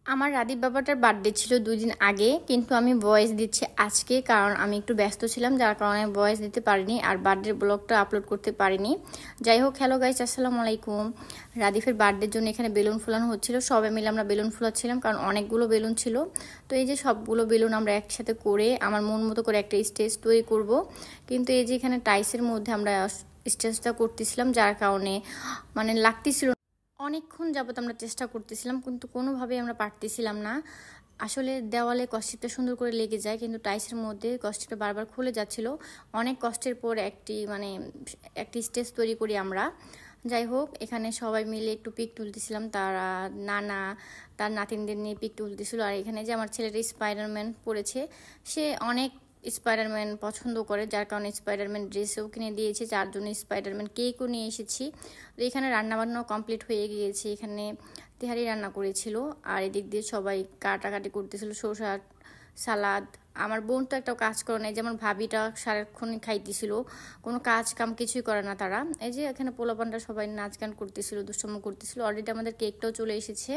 আমার রাদীপ বাবাটার বার্থডে ছিল 2 দিন আগে, কিন্তু আমি ভয়েস দিচ্ছি আজকে কারণ আমি একটু ব্যস্ত ছিলাম, যার কারণে ভয়েস দিতে পারিনি আর বার্থডে ব্লগটা আপলোড করতে পারিনি। যাই হোক, হ্যালো গাইস, আসসালামু আলাইকুম। রাদীপের বার্থডের জন্য এখানে বেলুন ফুলানো হচ্ছিল, সবাই মিলে আমরা বেলুন ফুলাচ্ছিলাম কারণ অনেকগুলো বেলুন ছিল। তো এই যে সবগুলো বেলুন আমরা একসাথে করে আমার মন মতো করে একটা স্টেজ তৈরি করব, কিন্তু এই যে এখানে টাইসের মধ্যে আমরা স্টেজটা করতেছিলাম, যার কারণে মানে লাগতেছিল। অনেকক্ষণ যাবত আমরা চেষ্টা করতেছিলাম কিন্তু কোনোভাবেই আমরা পারতেছিলাম না। আসলে দেওয়ালে কষ্টিপটা সুন্দর করে লেগে যায়, কিন্তু টাইসের মধ্যে কষ্টিপটা বারবার খুলে যাচ্ছিল। অনেক কষ্টের পর একটি স্টেজ তৈরি করি আমরা। যাই হোক, এখানে সবাই মিলে একটু পিক তুলতেছিলাম, তারা নানা তার নাতিনদের নিয়ে পিক তুলতেছিল। আর এখানে যে আমার ছেলেটা স্পাইডারম্যান পড়েছে, সে অনেক স্পাইডারম্যান পছন্দ করে, যার কারণে স্পাইডারম্যান ড্রেসও কিনে দিয়েছে, যার জন্য স্পাইডারম্যান কেকও নিয়ে এসেছি। তো এখানে রান্নাবান্নাও কমপ্লিট হয়ে গিয়েছে, এখানে তেহারি রান্না করেছিল আর এদিক দিয়ে সবাই কাটাকাটি করতেছিল, শসা সালাদ। আমার বোন তো একটা কাজ করে না, যেমন ভাবিটা সারাক্ষণ খাইতেছিল, কোনো কাজ কাম কিছুই করে না তারা। এই যে এখানে পোলাপানটা সবাই নাচ গান করতেছিল, দুষ্টুমি করতেছিল। অলরেডি আমাদের কেকটাও চলে এসেছে।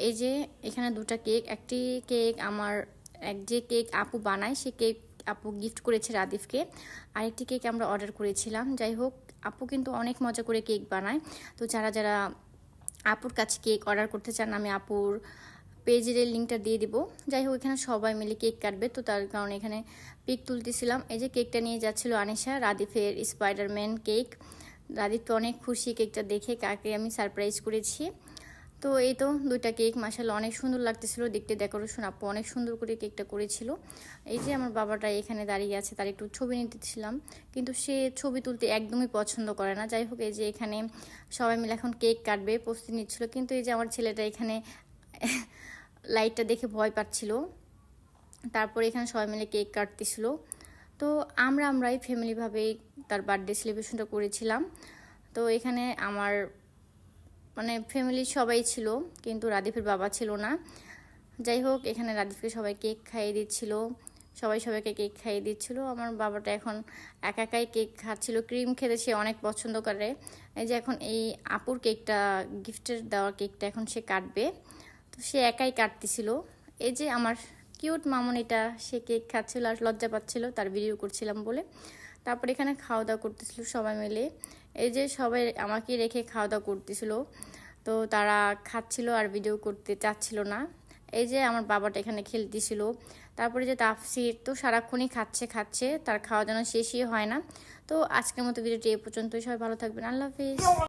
এই যে এখানে দুটা কেক, একটি কেক আমার যে কেক আপু বানায় সে কেক আপু গিফট করেছে রাদীপকে, আরেকটি কেক আমরা অর্ডার করেছিলাম। যাই হোক, আপু কিন্তু অনেক মজা করে কেক বানায়। তো যারা যারা আপুর কাছে কেক অর্ডার করতে চান, আমি আপুর পেজের লিঙ্কটা দিয়ে দিব। যাই হোক, এখানে সবাই মিলে কেক কাটবে, তো তার কারণে এখানে পিক তুলতেছিলাম। এই যে কেকটা নিয়ে যাচ্ছিল আনিশা, রাদীপের স্পাইডারম্যান কেক। রাদীপ তো অনেক খুশি কেকটা দেখে, কাকে আমি সারপ্রাইজ করেছি। তো এই তো দুইটা কেক মাশাআল্লাহ অনেক সুন্দর লাগতেছিল দেখতে, ডেকোরেশন আপু অনেক সুন্দর করে কেকটা করেছিল। এই যে আমার বাবাটা এখানে দাঁড়িয়ে আছে, তার একটু ছবি নিতেছিলাম, কিন্তু সে ছবি তুলতে একদমই পছন্দ করে না। যাই হোক, এই যে এখানে সবাই মিলে এখন কেক কাটবে প্রস্তুতি নিচ্ছিল, কিন্তু এই যে আমার ছেলেটা এখানে লাইটটা দেখে ভয় পাচ্ছিল। তারপর এখানে সবাই মিলে কেক কাটতেছিল। তো আমরাই ফ্যামিলিভাবেই তার বার্থডে সেলিব্রেশনটা করেছিলাম। তো এখানে আমার মানে ফ্যামিলির সবাই ছিল, কিন্তু রাদীপের বাবা ছিল না। যাই হোক, এখানে রাদীপকে সবাই কেক খাইয়ে দিচ্ছিল, সবাইকে কেক খাইয়ে দিচ্ছিল। আমার বাবাটা এখন একাই কেক খাচ্ছিল, ক্রিম খেতে সে অনেক পছন্দ করে। এই যে এখন এই আপুর কেকটা, গিফটের দেওয়া কেকটা এখন সে কাটবে, তো সে একাই কাটতেছিল। এই যে আমার কিউট মামনিটা, সে কেক খাচ্ছিল আর লজ্জা পাচ্ছিল তার ভিডিও করছিলাম বলে। তারপর এখানে খাওয়া দাওয়া করতেছিল সবাই মিলে। এই যে সবাই আমাকে রেখে খাওয়া দাওয়া করতেছিল, তো তারা খাচ্ছিল আর ভিডিও করতে চাচ্ছিল না। এই যে আমার বাবাটা এখানে খেলতেছিল। তারপরে যে তাফসির তো সারাক্ষণই খাচ্ছে, তার খাওয়া যেন শেষই হয় না। তো আজকের মতো ভিডিওটি এ পর্যন্তই। সবাই ভালো থাকবেন, আল্লাহ হাফিজ।